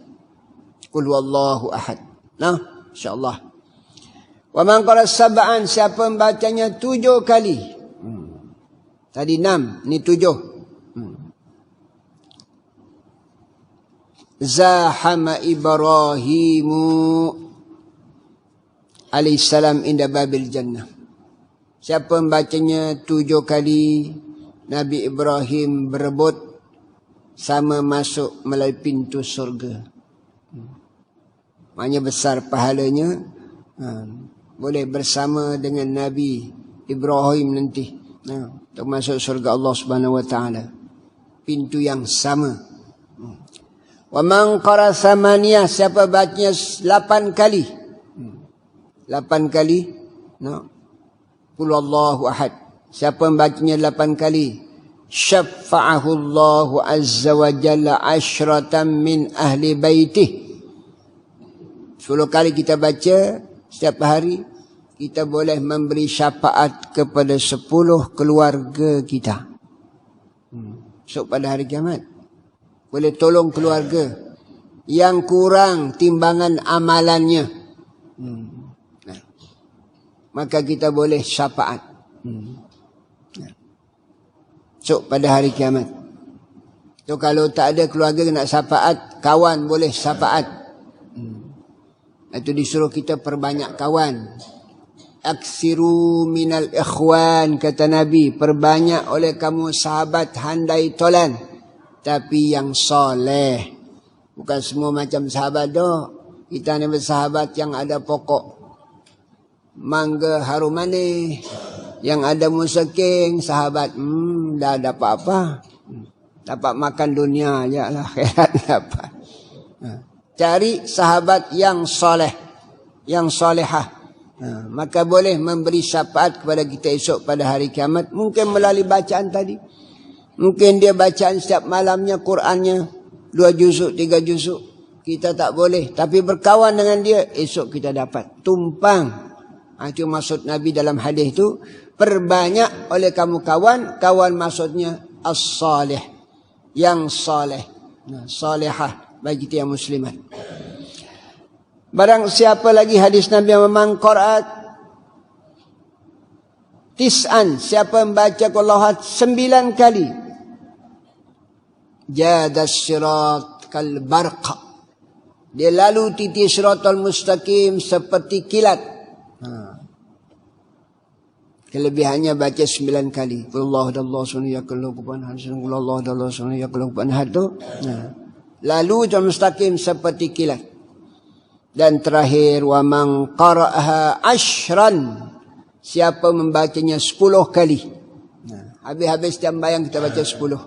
qul huwallahu ahad. Nah, insyaallah. Wa man qara sab'an, siapa membacanya 7 kali. Tadi 6, ni 7. Zahama Ibrahimu alaihissalam inda babil jannah. Siapa membacanya 7 kali, Nabi Ibrahim berebut sama masuk melalui pintu surga. Maknanya besar pahalanya. Boleh bersama dengan Nabi Ibrahim nanti. Untuk masuk surga Allah Subhanahu wa taala. Pintu yang sama. Wa man qara samaniyah, siapa bacanya 8 kali. 8 kali. No. Qul Allahu ahad. Siapa bacanya 8 kali, syafa'ahu Allahu azza wa jalla asyratan min ahli baitih. 10 kali kita baca setiap hari, kita boleh memberi syafaat kepada 10 keluarga kita. So pada hari kiamat boleh tolong keluarga yang kurang timbangan amalannya. Maka kita boleh syafaat. So pada hari kiamat. So kalau tak ada keluarga nak syafaat, kawan boleh syafaat. Itu disuruh kita perbanyak kawan. Aksiru minal ikhwan, kata Nabi, perbanyak oleh kamu sahabat handai tolan, tapi yang soleh. Bukan semua macam sahabat dah. Kita ni bersahabat yang ada pokok mangga harum manis, yang ada musaking, sahabat dah dapat apa? Dapat makan dunia je lah, akhirat dapat. Cari sahabat yang soleh, yang solehah. Maka boleh memberi syafaat kepada kita esok pada hari kiamat. Mungkin melalui bacaan tadi. Mungkin dia bacaan setiap malamnya Qurannya 2 juzuk, 3 juzuk. Kita tak boleh. Tapi berkawan dengan dia, esok kita dapat tumpang. Itu maksud Nabi dalam hadis itu. Perbanyak oleh kamu kawan. Kawan maksudnya as-salih, yang saleh, salihah bagi kita yang muslimat. Barang siapa lagi hadis Nabi yang memang Qur'an tis'an, siapa membaca Allah 9 kali, jadas sirat kal barqa, dia lalu titik siratal mustaqim seperti kilat. Kelebihannya baca 9 kali. Qul Allah sunni yakul kuban hasan, qul Allah sunni yakul kuban hadu. Lalu jalan mustaqim seperti kilat. Dan terakhir, wa man qara'aha ashran, siapa membacanya 10 kali. Habis-habis setiap bayang kita baca 10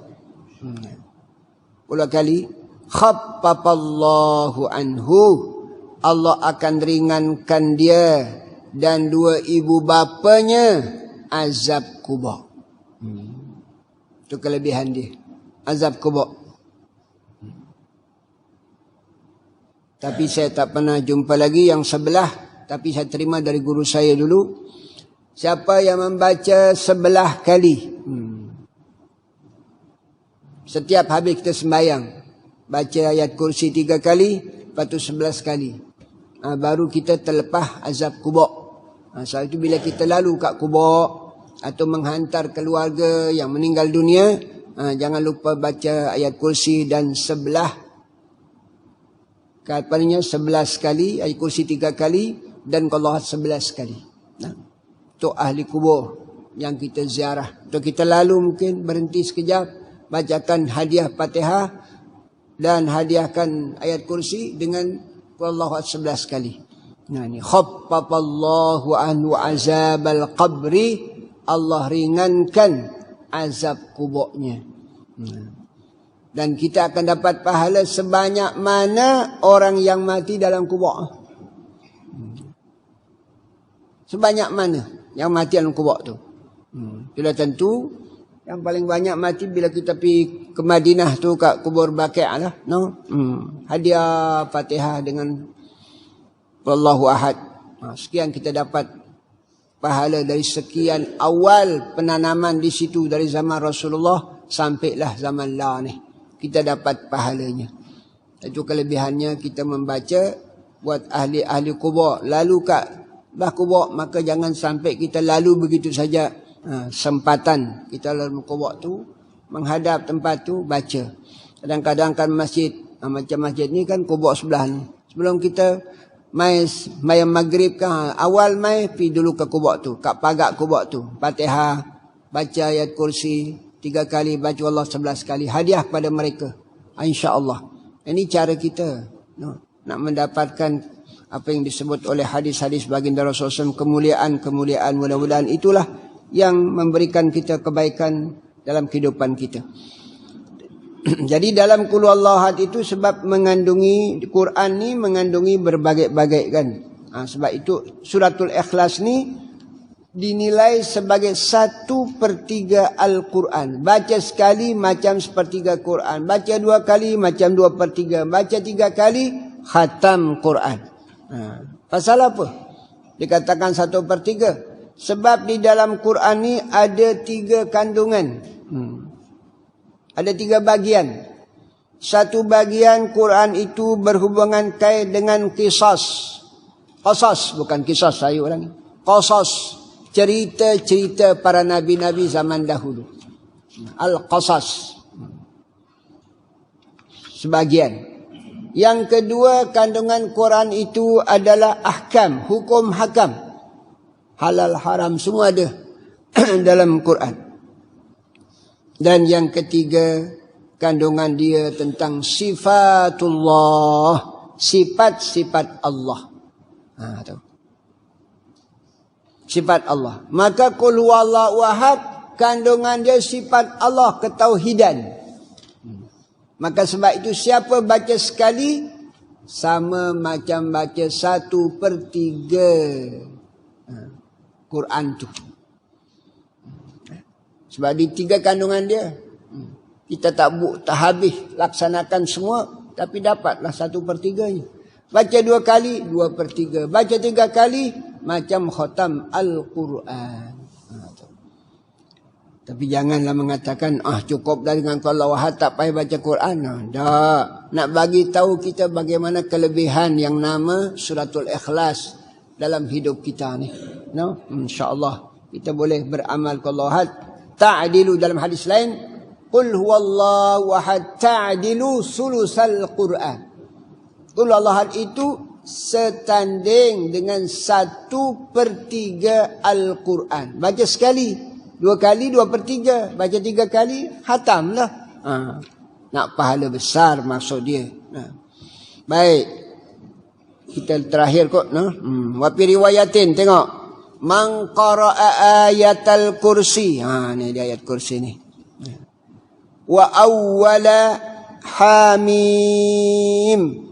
kali. Khaffafallahu anhu, Allah akan ringankan dia dan 2 ibu bapanya azab kubur. Itu kelebihan dia, azab kubur. Tapi saya tak pernah jumpa lagi yang sebelah. Tapi saya terima dari guru saya dulu. Siapa yang membaca 11 kali. Setiap habis kita sembahyang. Baca ayat kursi 3 kali. Lepas tu 11 kali. Baru kita terlepas azab kubur. Sebab itu bila kita lalu kat kubur. Atau menghantar keluarga yang meninggal dunia. Jangan lupa baca ayat kursi dan sebelah. Katanya 11 kali, ayat kursi 3 kali, dan qalahat 11 kali. Untuk ahli kubur yang kita ziarah. Untuk kita lalu mungkin berhenti sekejap, bacakan hadiah Fatihah, dan hadiahkan ayat kursi dengan qalahat 11 kali. Ini khaffafallahu anhu azabal qabri, Allah ringankan azab kuburnya. Dan kita akan dapat pahala sebanyak mana orang yang mati dalam kubur. Sebanyak mana yang mati dalam kubur tu. Sudah tentu yang paling banyak mati bila kita pergi ke Madinah tu, kat kubur Baqi' lah. No? Hadiah Fatihah dengan Wallahu ahad. Sekian kita dapat pahala dari sekian awal penanaman di situ dari zaman Rasulullah sampailah zaman la ni. Kita dapat pahalanya. Itu kelebihannya kita membaca buat ahli-ahli kubur. Lalu kat bah kubur, maka jangan sampai kita lalu begitu saja. Sempatan kita lalu kubur tu, menghadap tempat tu, baca. Kadang-kadang kan masjid, macam masjid ni kan kubur sebelah ni. Sebelum kita mai maghrib kan, awal mai pergi dulu ke kubur tu, kat pagak kubur tu. Fatihah, baca ayat kursi 3 kali, baca Allah 11 kali, hadiah kepada mereka, insya-Allah. Ini cara kita nak mendapatkan apa yang disebut oleh hadis-hadis baginda Rasulullah SAW, kemuliaan-kemuliaan. Mudah-mudahan itulah yang memberikan kita kebaikan dalam kehidupan kita. Jadi dalam Qul Huwallahu Ahad itu sebab mengandungi, Quran ni mengandungi berbagai-bagai kan. Sebab itu suratul Ikhlas ni dinilai sebagai 1/3 Al-Quran. Baca sekali macam 1/3 Quran. Baca 2 kali macam 2/3. Baca 3 kali khatam Quran. Pasal apa dikatakan 1/3? Sebab di dalam Quran ni ada 3 kandungan. Ada 3 bagian. Satu bagian Quran itu berhubungan kait dengan qisas. Qasas, bukan kisah saya orang ni. Qasas, cerita-cerita para nabi-nabi zaman dahulu. Al-Qasas. Sebagian. Yang kedua kandungan Quran itu adalah ahkam, hukum hakam. Halal haram semua ada dalam Quran. Dan yang ketiga kandungan dia tentang sifatullah, sifat-sifat Allah. Tahu. Sifat Allah. Maka Qul Huwallahu Ahad kandungan dia sifat Allah, ketauhidan. Maka sebab itu siapa baca sekali sama macam baca 1/3 Quran tu. Sebab di 3 kandungan dia. Kita tak habis laksanakan semua, tapi dapatlah 1/3-nya. Baca 2 kali 2/3. Baca 3 kali macam khatam Al-Quran. Tapi janganlah mengatakan cukup dah dengan Qul Ahad, tak payah baca Quran. Tak. Nak bagi tahu kita bagaimana kelebihan yang nama suratul Ikhlas dalam hidup kita ni. Insya-Allah kita boleh beramal Qul Ahad. Ta'dilu dalam hadis lain, Qul Huwallahu Ahad ta'dilu sulusal Quran. Qul Huwallahu Ahad itu setanding dengan 1/3 Al-Quran. Baca sekali, 2 kali 2/3. Baca 3 kali khatamlah. Nak pahala besar maksud dia. Baik. Kita terakhir kot. Wa fi riwayatin, tengok. Man qara'a ayatal kursi. Ni dia ayat kursi ni. Wa awwala hamim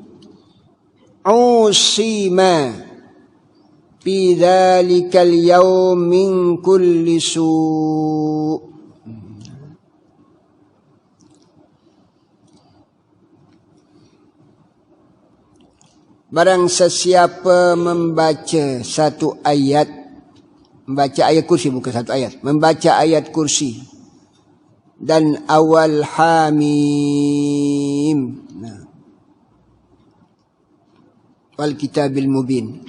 usima fi dhalikal yawm min kulli su'. Barang sesiapa membaca satu ayat, membaca ayat kursi, bukan satu ayat, membaca ayat kursi dan awal hamim wal kitabil mubin,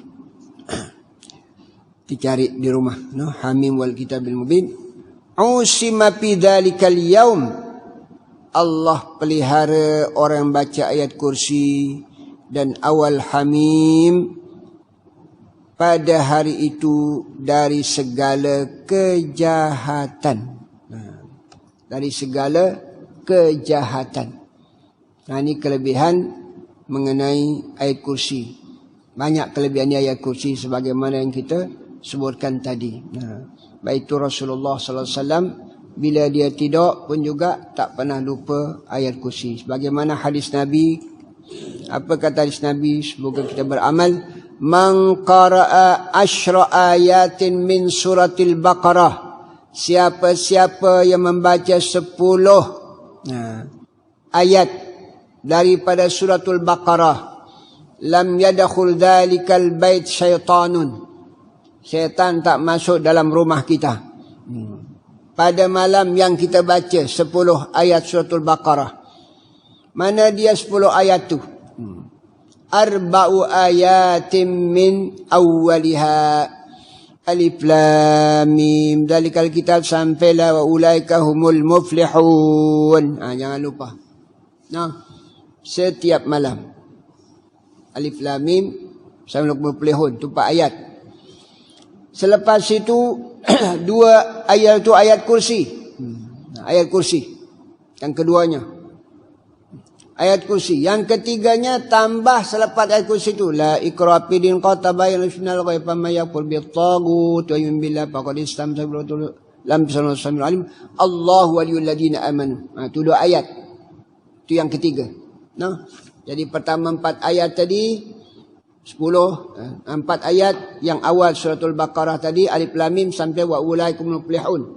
dicari di rumah, hamim wal kitabil mubin, usima fi dzalikal yaum, Allah pelihara orang baca ayat kursi dan awal hamim pada hari itu dari segala kejahatan. Dari segala kejahatan. Ini kelebihan mengenai ayat kursi. Banyak kelebihan ayat kursi sebagaimana yang kita sebutkan tadi. Baik itu Rasulullah sallallahu alaihi wasallam bila dia tidur pun juga tak pernah lupa ayat kursi. Sebagaimana hadis Nabi, apa kata hadis Nabi, semoga kita beramal. Man qara'a 10 ayatin min suratil Baqarah. Siapa-siapa yang membaca 10 ayat daripada suratul Baqarah, lam yadkhul dhalikal bait syaitanun. Syaitan tak masuk dalam rumah kita. Pada malam yang kita baca 10 ayat suratul Baqarah. Mana dia 10 ayat tu? Arba'u ayatin min awwaliha alif lam mim dalikal kitab sampailah wa ulaika humul muflihun. Jangan lupa. Setiap malam alif lam mim sampai muflihun tu 4 ayat. Selepas itu 2 ayat tu ayat kursi. Ayat kursi yang keduanya ayat kursi. Yang ketiganya tambah selepas ayat kursi itu. La ikra fi din qad tabayyana minal ghayy faman yakfur bit-taghut wa yu'min billahi faqad istamsaka bil lam bisallam alim. Allahu waliyul ladina amanu. Itu 2 ayat. Itu yang ketiga. No? Jadi pertama 4 ayat tadi 10, 4 ayat yang awal suratul Baqarah tadi alif lam mim sampai wa ulaikumul muflihun.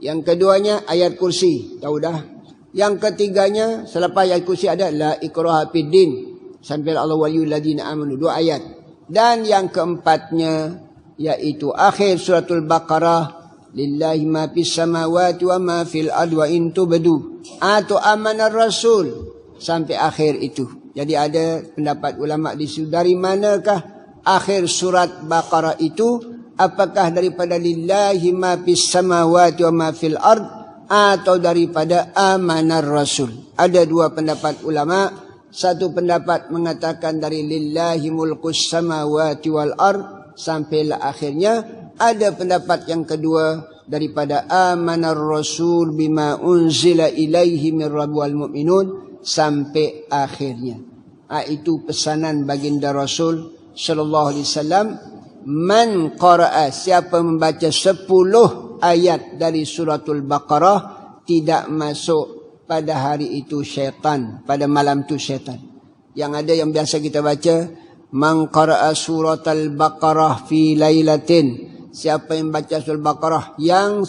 Yang keduanya ayat kursi, tahu dah. Yang ketiganya selepas ayat kursi ada la ikraha fid din sampai Allah waliyul ladina amanu, 2 ayat. Dan yang keempatnya yaitu akhir suratul Baqarah lillahi ma fis samawati wa ma fil ardi wa in tubdu atau amanar rasul sampai akhir itu. Jadi ada pendapat ulama di situ dari manakah akhir surat Baqarah itu, apakah daripada lillahi ma fis samawati wa ma fil ard atau daripada amanar rasul. Ada 2 pendapat ulama. Satu pendapat mengatakan dari lillahi mulkus samawati wal ard sampailah akhirnya. Ada pendapat yang kedua daripada amanar rasul bima unzila ilaihi min rabbil mu'minun sampai akhirnya. Itu pesanan baginda Rasul sallallahu alaihi wasallam, man qara'a, siapa membaca 10 ayat dari suratul Baqarah tidak masuk pada hari itu syaitan, pada malam itu syaitan. Yang ada yang biasa kita baca, man qara'a suratul Baqarah fi lailatin, siapa yang baca surah Baqarah yang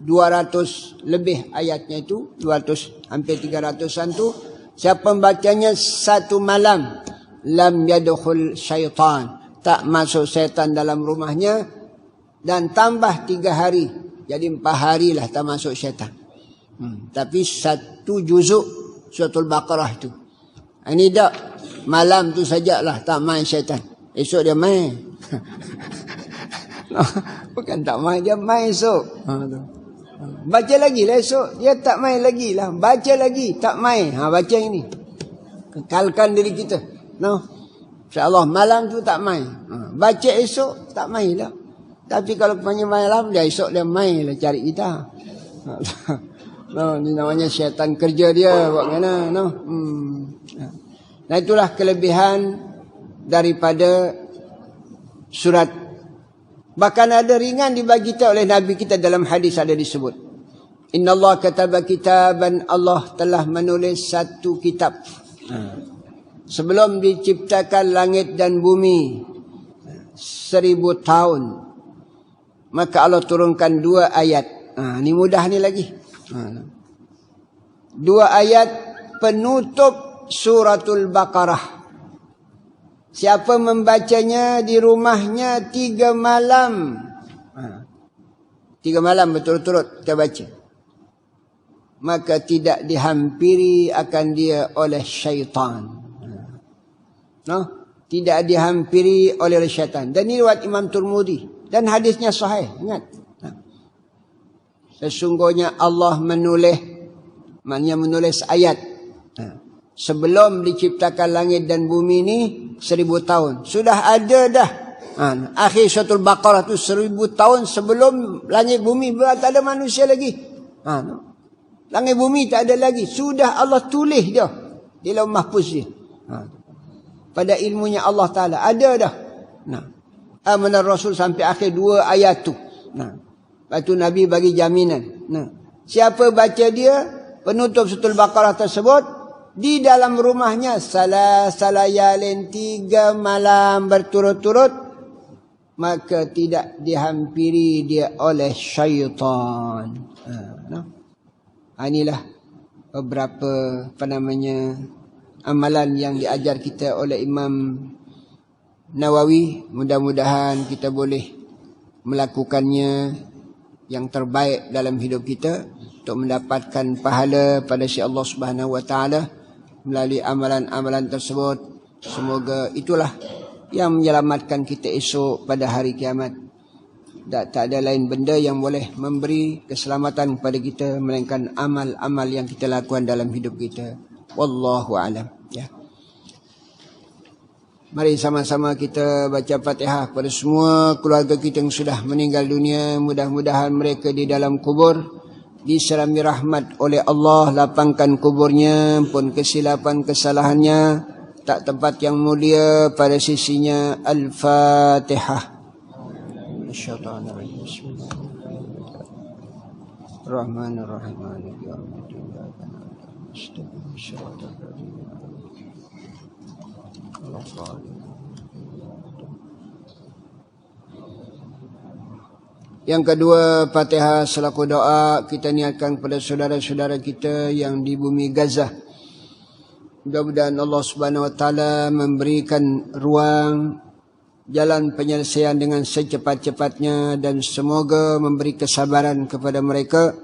200 lebih ayatnya itu, 200 hampir 300-an tu, siapa membacanya 1 malam, lam yadkhul syaitan, tak masuk syaitan dalam rumahnya, dan tambah 3 hari, jadi 4 harilah tak masuk syaitan. Tapi 1 juzuk suratul Baqarah itu. Ini tak malam tu sajalah tak main syaitan. Esok dia main. Bukan tak main, dia main esok. Baca lagi lah esok, dia tak main lagi lah. Baca lagi, tak main. Baca ini. Kekalkan diri kita. No. InsyaAllah malam tu tak main. Baca esok, tak main lah. Tapi kalau panjang malam, dia esok dia main lah cari kita. No, ini namanya syaitan kerja dia. Buat mana? No. Nah itulah kelebihan daripada surat. Bahkan ada ringan dibagi kita oleh Nabi kita dalam hadis ada disebut. Inna Allah kataba kitaban, Allah telah menulis 1 kitab. Sebelum diciptakan langit dan bumi 1000 tahun. Maka Allah turunkan 2 ayat. Ini mudah ni lagi. 2 ayat penutup suratul Baqarah. Siapa membacanya di rumahnya 3 malam. 3 malam berturut-turut kita baca. Maka tidak dihampiri akan dia oleh syaitan. No? Tidak dihampiri oleh syaitan. Dan ini riwayat Imam Tirmidzi. Dan hadisnya sahih. Ingat. Sesungguhnya Allah menulis ayat. Sebelum diciptakan langit dan bumi ini 1000 tahun. Sudah ada dah. Akhir suratul Baqarah tu 1000 tahun sebelum langit bumi tak ada manusia lagi. Langit bumi tak ada lagi. Sudah Allah tulis dia di Lauh Mahfuz dia. Pada ilmunya Allah Ta'ala ada dah. Amanar Rasul sampai akhir 2 ayat tu. Lepas tu Nabi bagi jaminan. Siapa baca dia penutup suratul Baqarah tersebut di dalam rumahnya salayalin 3 malam berturut-turut, maka tidak dihampiri dia oleh syaitan. Inilah beberapa amalan yang diajar kita oleh Imam Nawawi. Mudah-mudahan kita boleh melakukannya yang terbaik dalam hidup kita untuk mendapatkan pahala pada sisi Allah Subhanahu wa taala melalui amalan-amalan tersebut. Semoga itulah yang menyelamatkan kita esok pada hari kiamat. Tak ada lain benda yang boleh memberi keselamatan kepada kita melainkan amal-amal yang kita lakukan dalam hidup kita. Wallahu a'lam. Ya. Mari sama-sama kita baca Fatihah kepada semua keluarga kita yang sudah meninggal dunia. Mudah-mudahan mereka di dalam kubur disirami rahmat oleh Allah, lapangkan kuburnya, pun kesilapan kesalahannya tak tempat yang mulia pada sisinya. Al-Fatihah. Bismillahirrahmanirrahim. المستقيم صراط الذين أنعمت عليهم. Yang kedua, Fatihah selaku doa kita niatkan kepada saudara-saudara kita yang di bumi Gaza. Mudah-mudahan Allah Subhanahu wa taala memberikan ruang jalan penyelesaian dengan secepat-cepatnya dan semoga memberi kesabaran kepada mereka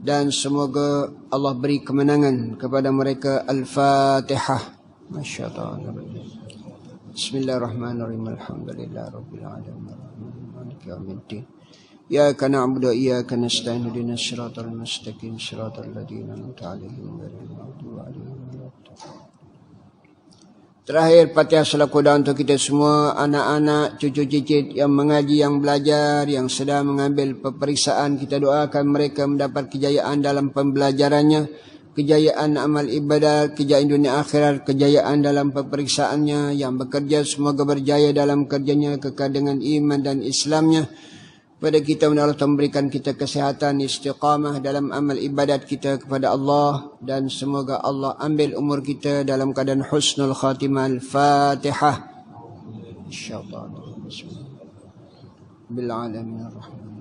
dan semoga Allah beri kemenangan kepada mereka. Al-Fatihah. Masyaallah. Bismillahirrahmanirrahim. Alhamdulillahirabbil alamin. Maliki yaumiddin. Iyyaka na'budu wa iyyaka nasta'in ihdinas siratal mustaqim siratal ladzina an'amta 'alaihim ghairil maghdubi 'alaihim waladdallin. Terakhir, Fatihah selaku doa untuk kita semua, anak-anak, cucu cicit yang mengaji, yang belajar, yang sedang mengambil peperiksaan, kita doakan mereka mendapat kejayaan dalam pembelajarannya, kejayaan amal ibadah, kejayaan dunia akhirat, kejayaan dalam peperiksaannya, yang bekerja semoga berjaya dalam kerjanya, kekal dengan iman dan Islamnya. Pada kita Allah memberikan kita kesehatan, istiqamah dalam amal ibadat kita kepada Allah dan semoga Allah ambil umur kita dalam keadaan husnul khatimah. Al-Fatihah. Insyaallah. Bil alamin arrahman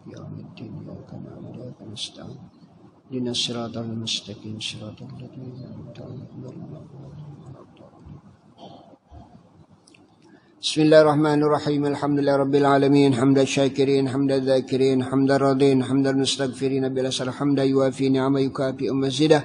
yaumiddin iyyaka na'budu wa iyyaka nasta'in ihdinas siratal mustaqim siratal ladzina an'amta 'alaihim. Bismillahirrahmanirrahim. Alhamdulillahirabbil alamin. Hamdan syakirin, hamdan dzakirin, hamdan radin, hamdan mustaghfirin bil asal hamdan yuafi ni'ama yukafi mazidah.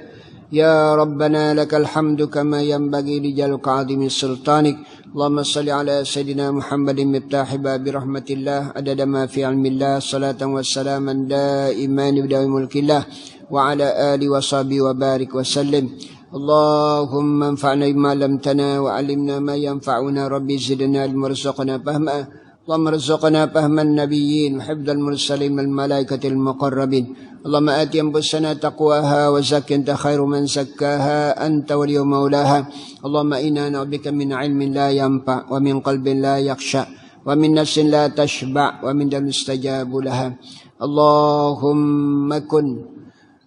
Ya Rabbana lakal hamdu kama yanbaghi li jalali 'azimi sultanik. Allahumma salli ala sayidina Muhammadin miftahi babi rahmatillah adada ma fi 'ilmillah salatan wassalaman daiman bi dawi mulkillah wa ala alihi wa sahbihi wa barik wa sallim. Allahumma anfa'na bima 'allamtana wa 'allimna ma yanfa'una rabbi zidna ilma warzuqna fahma. Allahumma arzuqna fahman nabiyyin wa hifdzal mursalin wal malaikatil muqarrabin. Allahumma ati anfusana taqwaha wa zakki anta khairu man zakkaha anta waliyyu maulaha. Allahumma inna na'udzubika min 'ilmin la yanfa' wa min qalbin la yakhsha wa min nafsin la tashba' wa min da'watin mustajabu laha. Allahumma kun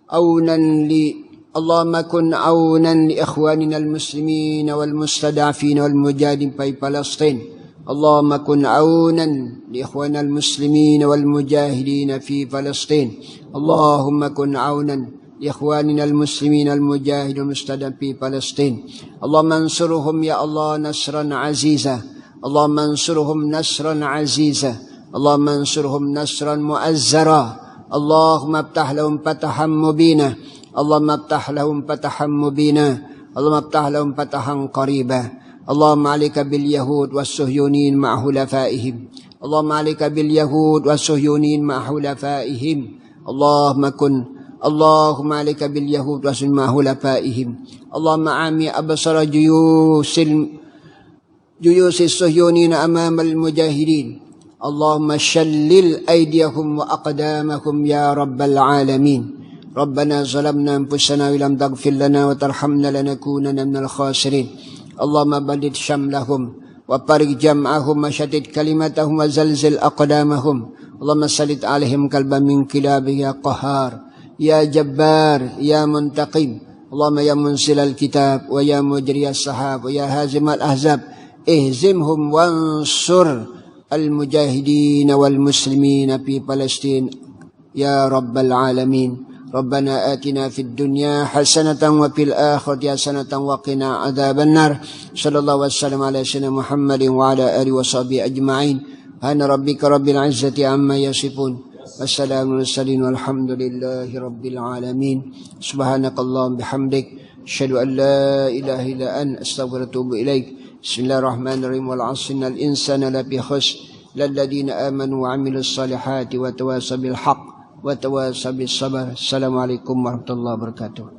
aunan li ikhwanina al-muslimin wal-mustada'afin wal-mujahidin fi Palestin. Allahumma kun aunan li ikhwanina al-muslimin wal-mujahidin fi Palestin. Allahumma kun aunan li ikhwanina al-muslimin wal-mujahidin wal-mustada'afin fi Palestin. Allahumma ansurhum ya Allah nasran aziza. Allahumma ansurhum nasran aziza. Allahumma ansurhum nasran mu'azzara. Allahumma aftah lahum fatahan mubina. Allahumma aftah lahum fatahan mubina. Allahumma aftah lahum fatahan qariba. Allahumma 'alaika bil yahud was-suhyunin ma'a hulafaihim. Allahumma 'alaika bil yahud was-suhyunin ma'a hulafaihim. Allahumma 'alaika bil yahud was-suhyunin ma'a hulafaihim. Allahumma 'ami absara juyusis suhyunin amama al-mujahidin. Allahumma shallil aydiyahum wa aqdamahum ya rabbal alamin. ربنا ظلمنا أنفسنا ولم تغفر لنا وترحمنا لنكونن من الخاسرين. اللهم بدد شملهم وفرق جمعهم وشتت كلمتهم وزلزل أقدامهم. اللهم سلط عليهم قلبا من كلابه يا قهار يا جبار يا منتقم. اللهم يا منزل الكتاب ويا مجري السحاب ويا هازم الأحزاب اهزمهم وانصر المجاهدين والمسلمين في فلسطين يا رب العالمين. ربنا آتنا في الدنيا حسنة وفي الآخرة حسنة وقنا عذاب النار. صلى الله وسلم على سيدنا محمد وعلى آله وصحبه أجمعين. سبحان ربك رب العزة عما يصفون والسلام على المرسلين والحمد لله رب العالمين. سبحانك اللهم بحمدك أشهد أن لا إله إلا أنت أستغفرك وأتوب إليك. بسم الله الرحمن الرحيم. والعصر إن الإنسان لفي خسر إلا الذين آمنوا وعملوا الصالحات وتواصوا بالحق وتواصوا بالصبر. Assalamualaikum warahmatullahi wabarakatuh.